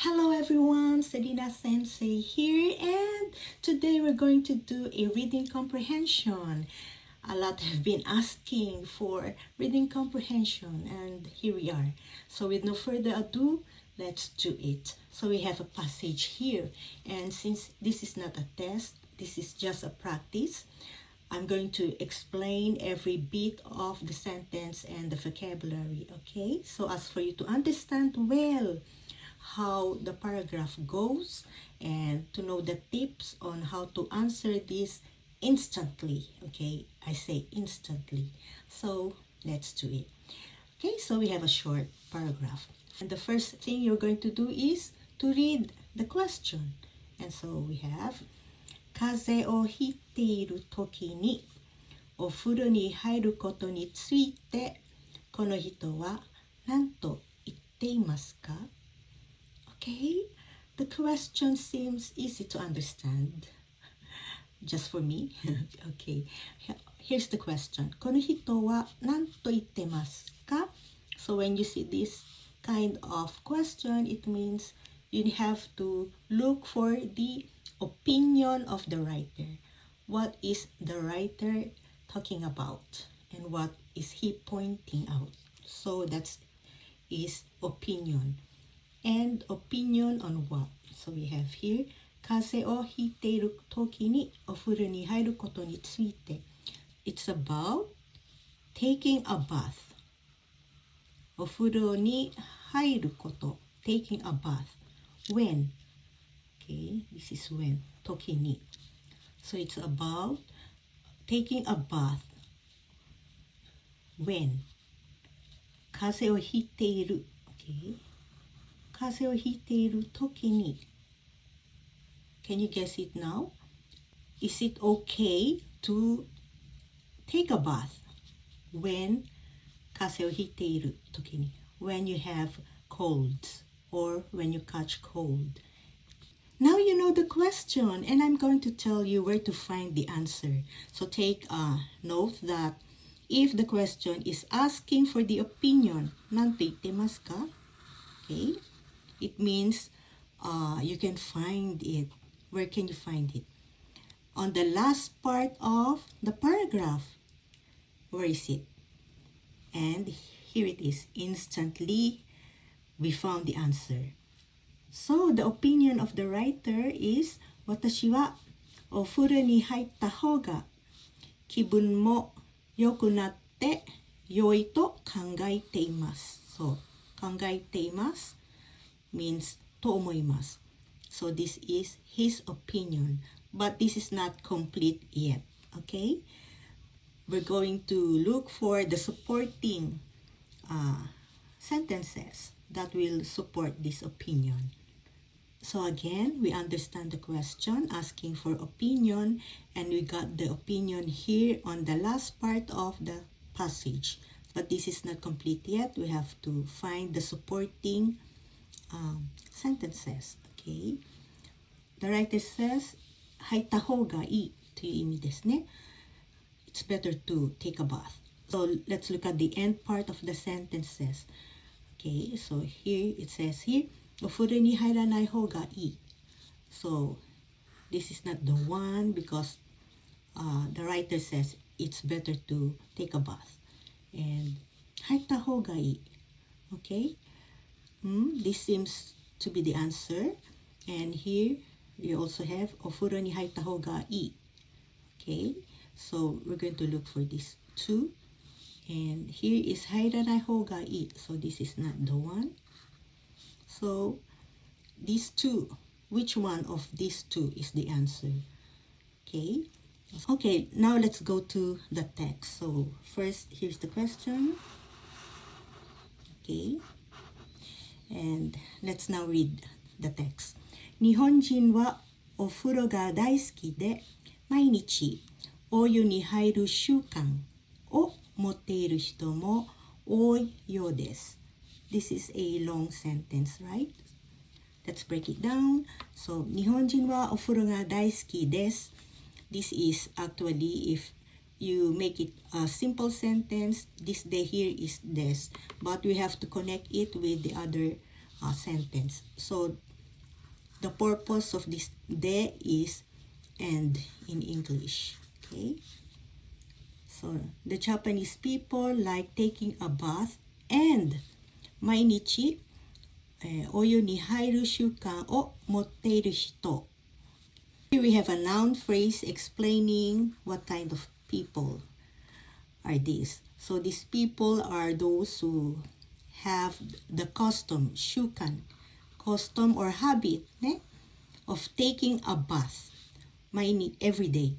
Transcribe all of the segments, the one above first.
Hello everyone, Selena Sensei here, and today we're going to do a reading comprehension. A lot have been asking for reading comprehension, and here we are. So with no further ado, let's do it. So we have a passage here, and since this is not a test, this is just a practice, I'm going to explain every bit of the sentence and the vocabulary, okay? So as for you to understand well how the paragraph goes and to know the tips on how to answer this instantly, okay? I say instantly. So let's do it. Okay, so we have a short paragraph. And the first thing you're going to do is to read the question. And so we have 風邪をひいている時にお風呂に入ることについてこの人は何と言っていますか? Okay, the question seems easy to understand. Just for me. Okay, here's the question. この人は何と言ってますか? So when you see this kind of question, it means you have to look for the opinion of the writer. What is the writer talking about? And what is he pointing out? So that's his opinion. And opinion on what? So we have here 風邪をひいている時にお風呂に入ることについて It's about taking a bath. お風呂に入ること taking a bath. When? Okay, this is when. 時に So it's about taking a bath. When? 風邪をひいている Okay, 風邪をひいている時に Can you guess it now? Is it okay to take a bath when 風邪をひいている時に When you have colds or when you catch cold. Now you know the question and I'm going to tell you where to find the answer. So take a note that if the question is asking for the opinion, 何と言ってますか? Okay, it means you can find it. Where can you find it? On the last part of the paragraph. Where is it? And here it is. Instantly, we found the answer. So the opinion of the writer is 私はお風呂に入った方が気分も良くなって良いと考えています。So 考えています means と思います。So this is his opinion, but this is not complete yet. Okay, we're going to look for the supporting sentences that will support this opinion. So again, we understand the question asking for opinion, and we got the opinion here on the last part of the passage. But this is not complete yet. We have to find the supporting sentences. Okay. The writer says, 入った方がいいという意味ですね。It's better to take a bath. So let's look at the end part of the sentences. Okay, so here it says here, お風呂に入らない方がいい. So this is not the one because the writer says it's better to take a bath. And 入った方がいい. Okay, this seems to be the answer. And here we also have お風呂に入った方がいい. Okay, so we're going to look for these two. And here is 入らない方がいい. So this is not the one. So these two, which one of these two is the answer? Okay. Okay, now let's go to the text. So first, here's the question. Okay. And let's now read the text. 日本人はお風呂が大好きで毎日お湯に入る習慣を持っている人も多いようです。This is a long sentence, right? Let's break it down. So, 日本人はお風呂が大好きです。This is actually, if you make it a simple sentence, this day here is this. But we have to connect it with the other sentence. So, the purpose of this de is end in English. Okay? So the Japanese people like taking a bath and 毎日、お湯に入る習慣を持っている人。Here we have a noun phrase explaining what kind of people are these. So these people are those who have the custom, 習慣, custom or habit ね of taking a bath every day.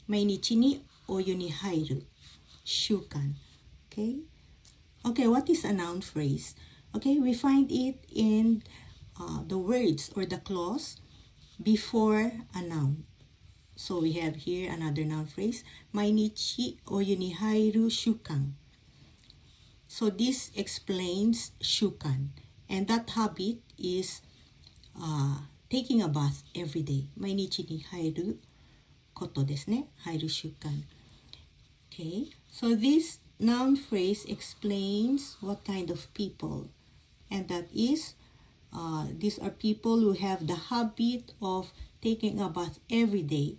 毎日にお湯に入る習慣。Okay? Okay, what is a noun phrase? Okay, we find it in the words or the clause before a noun. So we have here another noun phrase, 毎日お湯に入る習慣. So this explains 習慣. And that habit is taking a bath every day. 毎日に入ることですね。入る習慣. Okay, so this noun phrase explains what kind of people. And that is, these are people who have the habit of taking a bath every day.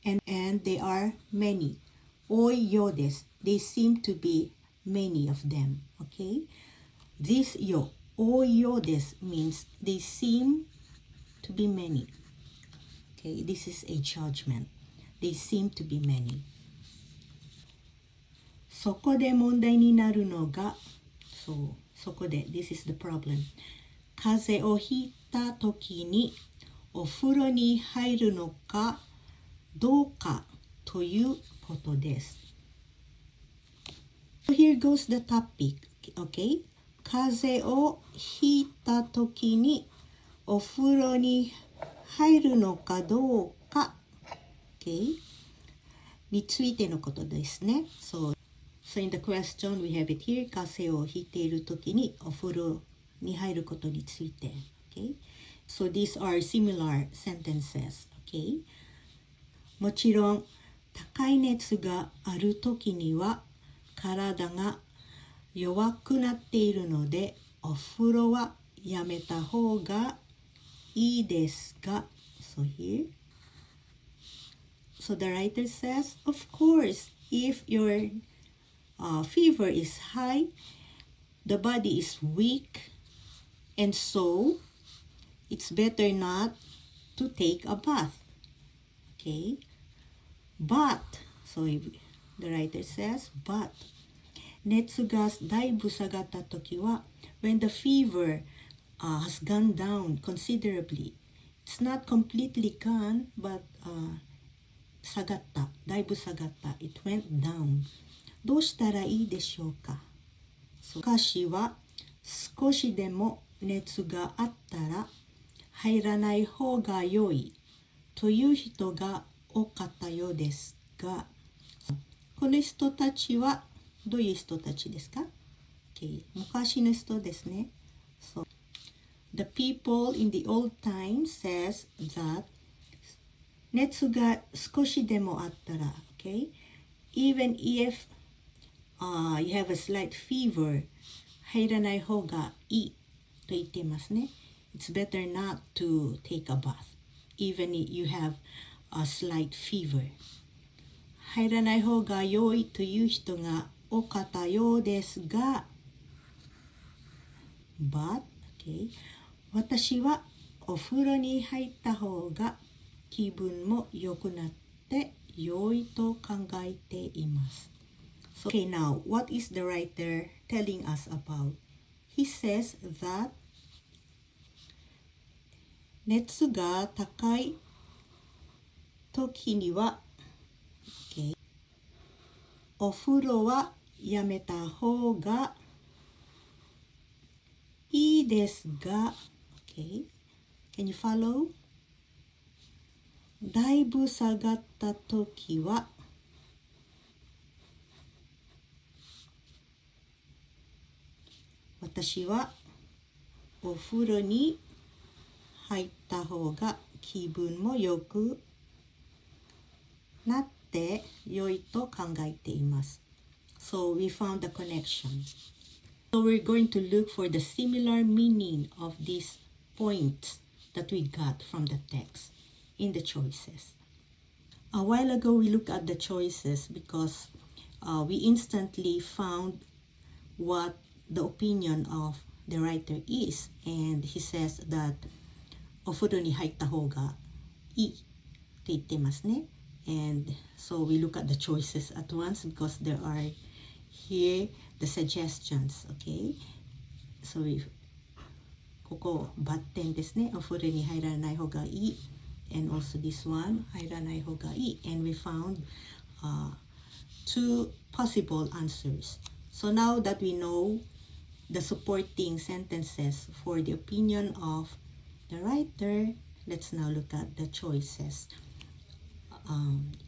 And they are many. 多いようです. They seem to be many of them. Okay? This よ, 多いようです means they seem to be many. Okay? This is a judgment. They seem to be many. そこで問題になるのが、そこで this is the problem. 風邪をひいた時にお風呂に入るのかどうかということです。So here goes the topic, okay? 風邪をひいた時にお風呂に入るのかどうか、okay? についてのことですね。So in the question we have it here, 風邪をひいている時にお風呂に入ることについて。Okay? So these are similar sentences. Okay? もちろん高い熱がある時には体が弱くなっているのでお風呂はやめた方がいいですが。So here, so the writer says, of course, if your fever is high, the body is weak, and so it's better not to take a bath. Okay? But, so the writer says, but, 熱がだいぶ下がった時は when the fever has gone down considerably, it's not completely gone, but 下がった、だいぶ下がった、it went down. どうしたらいいでしょうか。昔は少しでも熱があったら入らない方が良いという人が多かったようですが、この人たちはどういう人たちですか？ Okay. 昔の人ですね。So, the people in the old time says that 熱が少しでもあったら、okay? Even if you have a slight fever, 入らない方がいいと言っていますね。It's better not to take a bath, even if you have a slight fever. 入らない方が良いという人が多かったようですが、but, okay, 私はお風呂に入った方が気分も良くなって良いと考えています。So, okay, now, what is the writer telling us about? He says that 熱が高い時には、okay, お風呂はやめた方がいいですが、okay, can you follow? だいぶ下がった時は私はお風呂に入った方が気分も良くなって良いと考えています。So we found the connection. So we're going to look for the similar meaning of these points that we got from the text in the choices. A while ago, we looked at the choices because we instantly found what the opinion of the writer is. And he says that お風呂に入った方がいいって言ってますね。And so we look at the choices at once because there are here the suggestions, okay? So ここバッテンですね。お風呂に入らない方がいい。And also this one, 入らない方がいい。And we found two possible answers. So now that we know the supporting sentences for the opinion of the writer, let's now look at the choices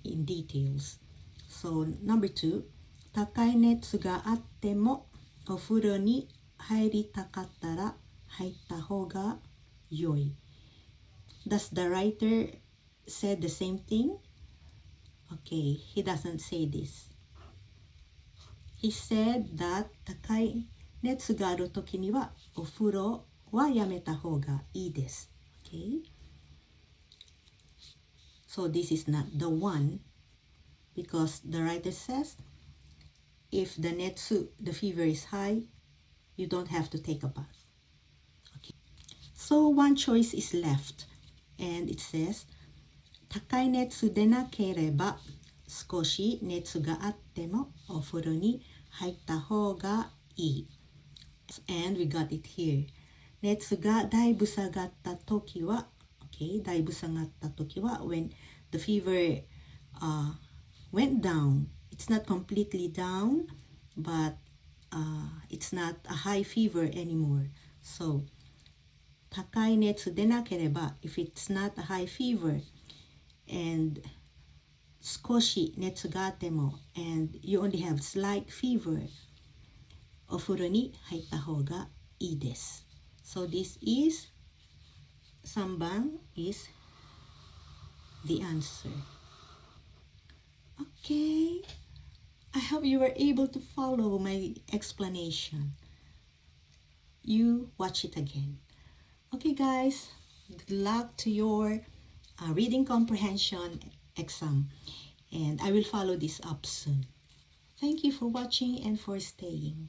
in details. So number 2, 高い熱があってもお風呂に入りたかったら入った方が良い。Does the writer say the same thing? Okay, he doesn't say this. He said that 高い熱があるときにはお風呂はやめた方がいいです。Okay? So this is not the one because the writer says if the netsu, the fever is high, you don't have to take a bath. Okay. So one choice is left and it says 高い熱でなければ少し熱があってもお風呂に入った方がいい。And we got it here. 熱がだいぶ下がったときは、okay, だいぶ下がったときは when the fever went down. It's not completely down, but it's not a high fever anymore. So, 高い熱でなければ if it's not a high fever and 少し熱があっても and you only have slight fever, お風呂に入った方がいいです。So this is 3番 is the answer. Okay, I hope you were able to follow my explanation. You watch it again. Okay guys, good luck to your reading comprehension exam and I will follow this up soon. Thank you for watching and for staying.